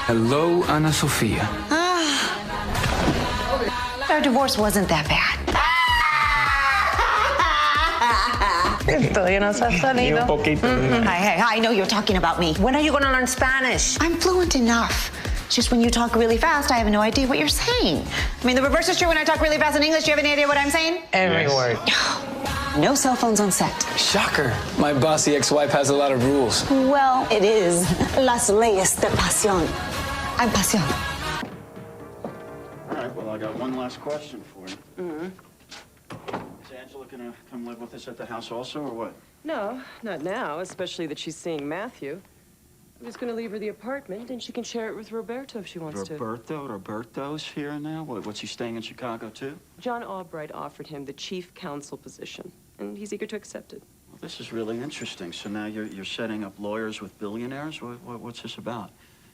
Hello, Ana Sofia. Our divorce wasn't that bad. Todavía no se ha salido. Un poquito. Hey, I know you're talking about me. When are you gonna learn Spanish? I'm fluent enough. It's just when you talk really fast, I have no idea what you're saying. I mean, the reverse is true when I talk really fast in English. Do you have any idea what I'm saying? Every word. No cell phones on set. Shocker. My bossy ex-wife has a lot of rules. Well, it is las leyes de pasión. I'm pasión. All right, well, I got one last question for you. Is Angela gonna come live with us at the house also, or what? No, not now, especially that she's seeing Matthew. I'm just going to leave her the apartment, and she can share it with Roberto if she wants to. Roberto's here now? What's he staying in Chicago, too? John Albright offered him the chief counsel position, and he's eager to accept it. Well, this is really interesting. So now you're setting up lawyers with billionaires? What's this about?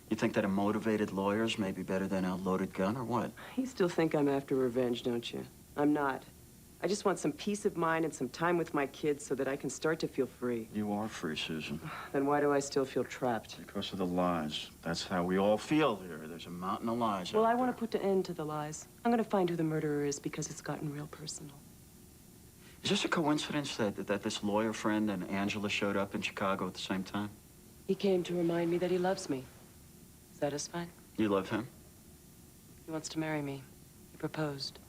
You think that a motivated lawyers may be better than a loaded gun, or what? You still think I'm after revenge, don't you? I'm not. I just want some peace of mind and some time with my kids so that I can start to feel free. You are free, Susan. Then why do I still feel trapped? Because of the lies. That's how we all feel here. There's a mountain of lies Well, out I want there. to put an end to the lies. I'm going to find who the murderer is because it's gotten real personal. Is this a coincidence that this lawyer friend and Angela showed up in Chicago at the same time? He came to remind me that he loves me. Satisfied? You love him? He wants to marry me. He proposed.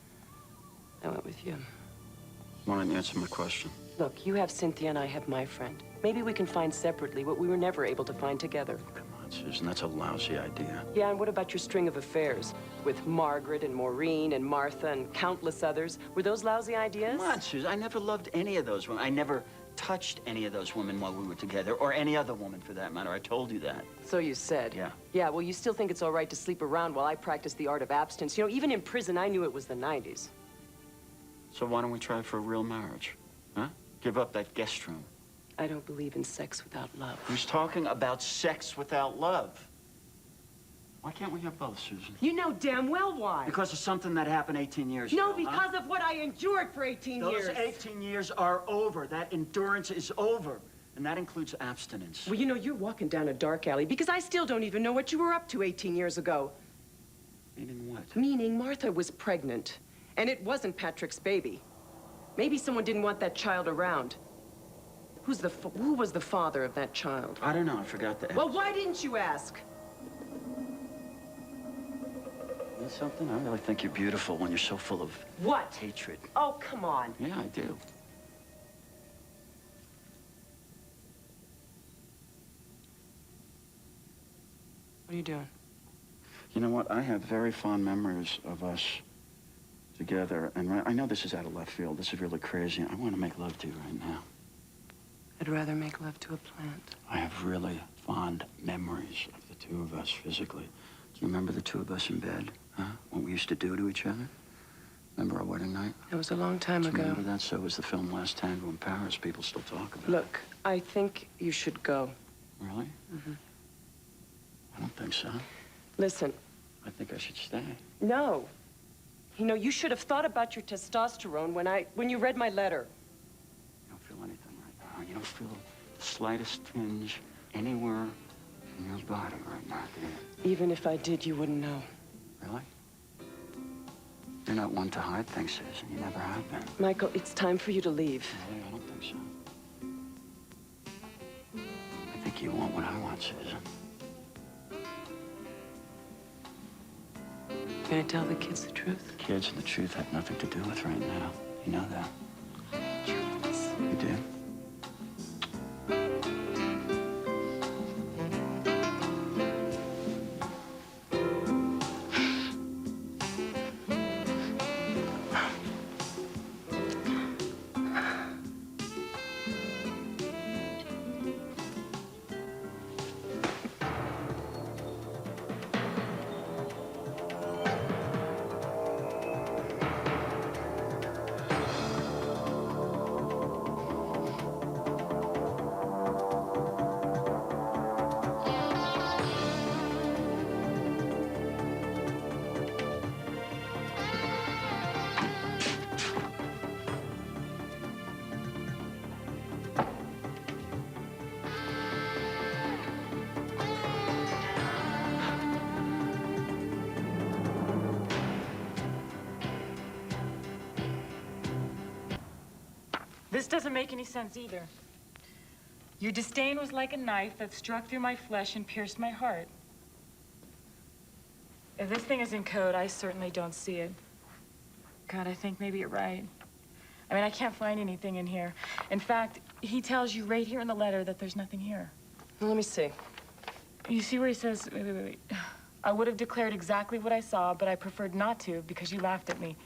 I went with you. Why don't you answer my question? Look, you have Cynthia and I have my friend. Maybe we can find separately what we were never able to find together. Come on, Susan, that's a lousy idea. Yeah, and what about your string of affairs? With Margaret and Maureen and Martha and countless others. Were those lousy ideas? Come on, Susan, I never loved any of those women. I never touched any of those women while we were together, or any other woman for that matter. I told you that. So you said. Yeah. Yeah, well, you still think it's all right to sleep around while I practice the art of abstinence. You know, even in prison, I knew it was the 90s. So why don't we try for a real marriage? Huh? Give up that guest room. I don't believe in sex without love. Who's talking about sex without love? Why can't we have both, Susan? You know damn well why. Because of something that happened 18 years No, ago. because of what I endured for 18 Those years. 18 years are over. That endurance is over. And that includes abstinence. Well, you know, you're walking down a dark alley because I still don't even know what you were up to 18 years ago. Meaning what? Meaning Martha was pregnant, and it wasn't Patrick's baby. Maybe someone didn't want that child around. Who was the father of that child? I don't know. I forgot to ask. Well, why didn't you ask? You know something? I really think you're beautiful when you're so full of What? hatred. Oh, come on. Yeah, I do. What are you doing? You know what? I have very fond memories of us together. And I know this is out of left field. This is really crazy. I want to make love to you right now. I'd rather make love to a plant. I have really fond memories of the two of us physically. Do you remember the two of us in bed? Huh? What we used to do to each other? Remember our wedding night? It was a long time Do you ago. remember that? So was the film Last Tango in Paris. People still talk about it. Look, I think you should go. Really? Mm-hmm. I don't think so. Listen, I think I should stay. no. You know, you should have thought about your testosterone when you read my letter. You don't feel anything right now. You don't feel the slightest tinge anywhere in your body right now, do you? Even if I did, you wouldn't know. Really? You're not one to hide things, Susan. You never have been. Michael, it's time for you to leave. Really? I don't think so. I think you want what I want, Susan. You gonna tell the kids the truth? Kids and the truth have nothing to do with right now. You know that. Jules. You do? This doesn't make any sense either. Your disdain was like a knife that struck through my flesh and pierced my heart. If this thing is in code, I certainly don't see it. God, I think maybe you're right. I mean, I can't find anything in here. In fact, he tells you right here in the letter that there's nothing here. Well, let me see. You see where he says, wait. I would have declared exactly what I saw, but I preferred not to because you laughed at me.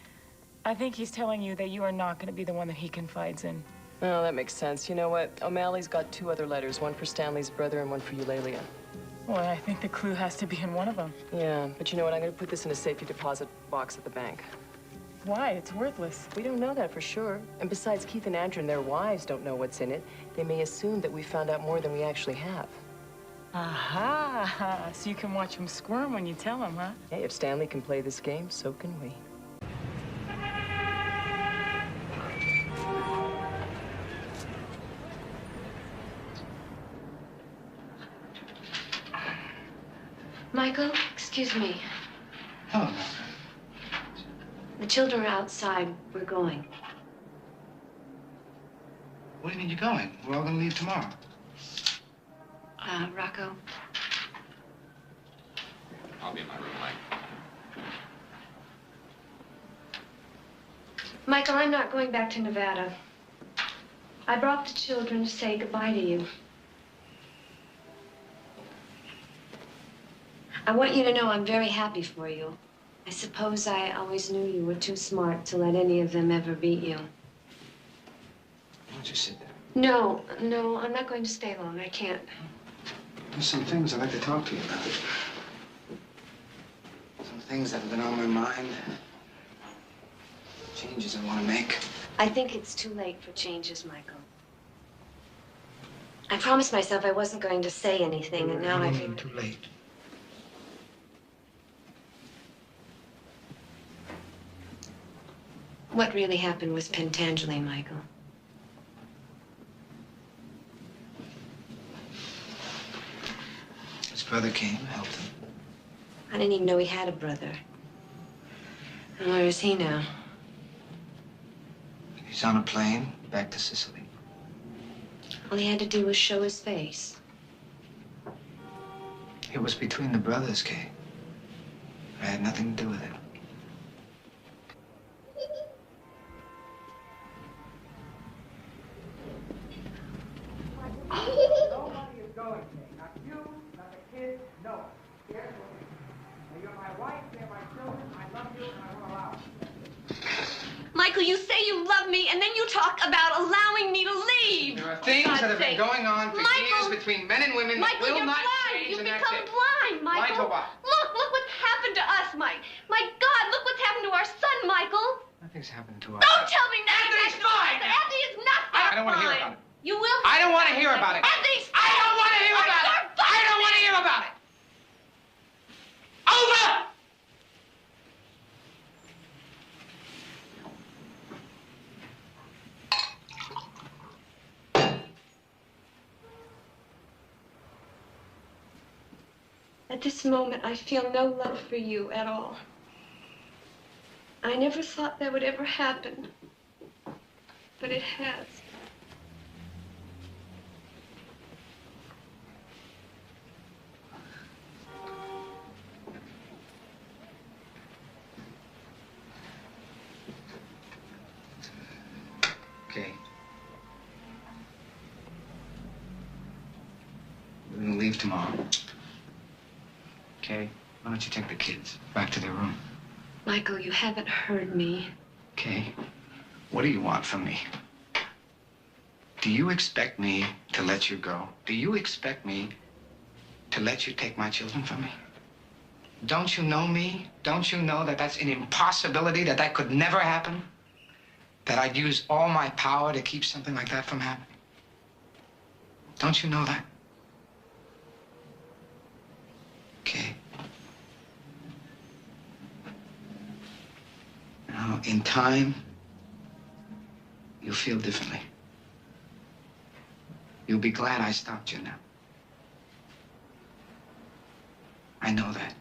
I think he's telling you that you are not going to be the one that he confides in. Oh, that makes sense. You know what? O'Malley's got 2 other letters, one for Stanley's brother and one for Eulalia. Well, I think the clue has to be in one of them. Yeah, but you know what? I'm going to put this in a safety deposit box at the bank. Why? It's worthless. We don't know that for sure. And besides, Keith and Andrew and their wives don't know what's in it. They may assume that we found out more than we actually have. Aha! So you can watch them squirm when you tell them, huh? Hey, if Stanley can play this game, so can we. Michael, excuse me. Hello. The children are outside. We're going. What do you mean you're going? We're all gonna leave tomorrow. Rocco. I'll be in my room, Mike. Michael, I'm not going back to Nevada. I brought the children to say goodbye to you. I want you to know I'm very happy for you. I suppose I always knew you were too smart to let any of them ever beat you. Why don't you sit there? No, I'm not going to stay long. I can't. There's some things I'd like to talk to you about. Some things that have been on my mind. Changes I want to make. I think it's too late for changes, Michael. I promised myself I wasn't going to say anything, and now I feel too late. What really happened was Pentangeli, Michael. His brother came, helped him. I didn't even know he had a brother. And where is he now? He's on a plane back to Sicily. All he had to do was show his face. It was between the brothers, Kay. I had nothing to do with it. Nobody is going, Kay. Not you, not the kids, no. Here's what we do. You're my wife, they're my children, I love you, and I won't allow it. Michael, you say you love me, and then you talk about allowing me to leave. There are things that have been going on for years between men and women that will not change, You've and that's become it. blind, Michael. Blind to what? Look what's happened to us, Mike. My God, look what's happened to our son, Michael. Nothing's happened to us. Don't tell me nothing. Anthony's fine. Anthony is not I don't want to hear fine. about it. You will. I don't want to hear about it. Anthony's I don't want to hear about it. I don't want to hear about it. Over! At this moment, I feel no love for you at all. I never thought that would ever happen, but it has. Okay. We're gonna leave tomorrow. Okay? Why don't you take the kids back to their room? Michael, you haven't heard me. Okay? What do you want from me? Do you expect me to let you go? Do you expect me to let you take my children from me? Don't you know me? Don't you know that that's an impossibility, that that could never happen? That I'd use all my power to keep something like that from happening? Don't you know that? Okay. Now, in time, you'll feel differently. You'll be glad I stopped you now. I know that.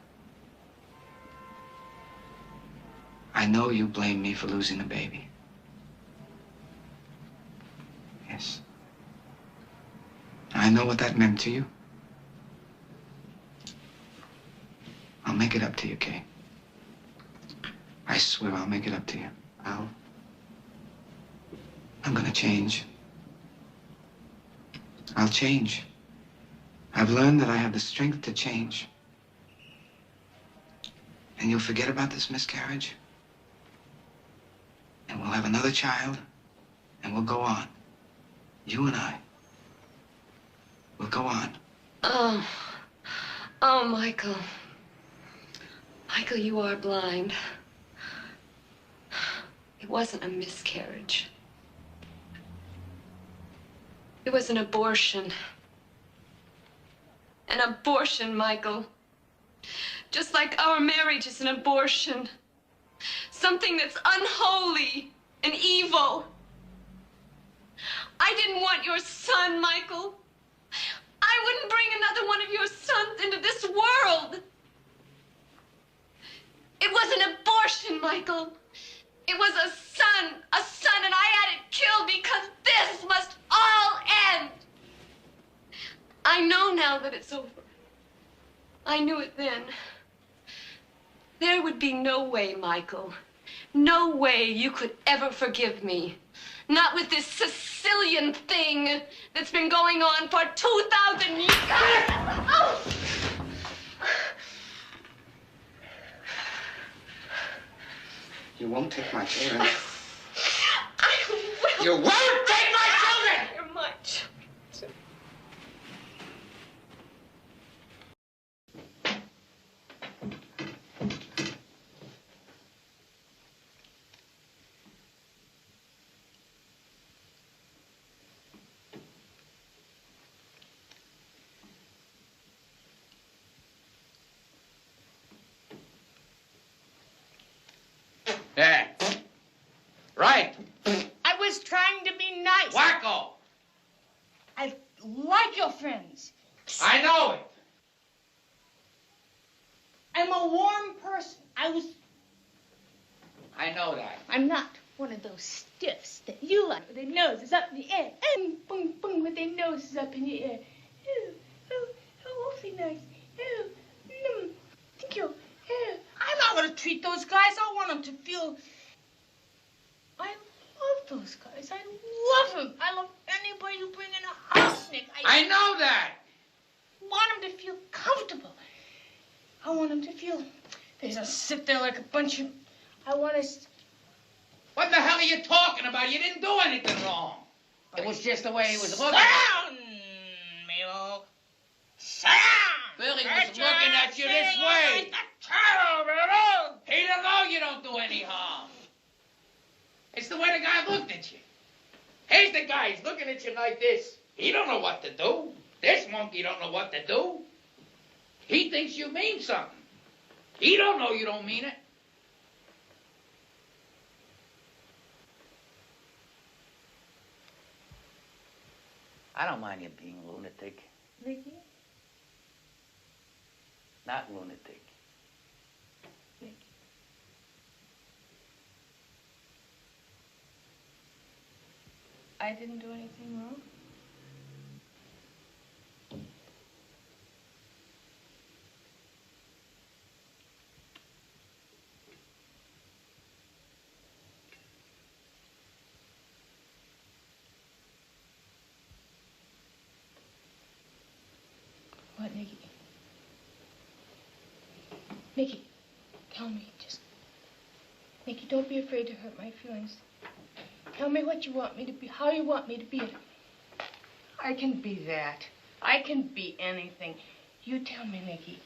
I know you blame me for losing the baby. I know what that meant to you. I'll make it up to you, Kay. I swear I'll make it up to you. I'm gonna change. I'll change. I've learned that I have the strength to change. And you'll forget about this miscarriage. And we'll have another child. And we'll go on. You and I. We'll go on. Oh, Michael. Michael, you are blind. It wasn't a miscarriage. It was an abortion. An abortion, Michael. Just like our marriage is an abortion. Something that's unholy and evil. I didn't want your son, Michael. I wouldn't bring another one of your sons into this world. It was an abortion, Michael. It was a son, and I had it killed because this must all end. I know now that it's over. I knew it then. There would be no way, Michael. No way you could ever forgive me. Not with this Sicilian thing that's been going on for 2,000 years. Oh! You won't take my children. I will. You won't take my children! Very much. Yeah. Right. I was trying to be nice. Wacko! I like your friends. I know it. I'm a warm person. I know that. I'm not one of those stiffs that you like with their noses up in the air. And boom, boom, with their noses up in the air. Oh, awfully nice. Thank you. I'm not going to treat those guys. I want them to feel... I love those guys. I love them. I love anybody you bring in a house, Nick. I know that. Want them to feel comfortable. I want them to feel they just sit there like a bunch of... I want to... What the hell are you talking about? You didn't do anything wrong. It was just the way he was looking. Down, Milo. Sit down. Billy was looking at you this way. He don't know you don't do any harm. It's the way the guy looked at you. Here's the guy. He's looking at you like this. He don't know what to do. This monkey don't know what to do. He thinks you mean something. He don't know you don't mean it. I don't mind you being a lunatic. Mickey? Not lunatic. Mickey. I didn't do anything wrong? What, Nicky? Nicky, tell me, just... Nicky, don't be afraid to hurt my feelings. Tell me what you want me to be, how you want me to be. I can be that. I can be anything. You tell me, Nicky.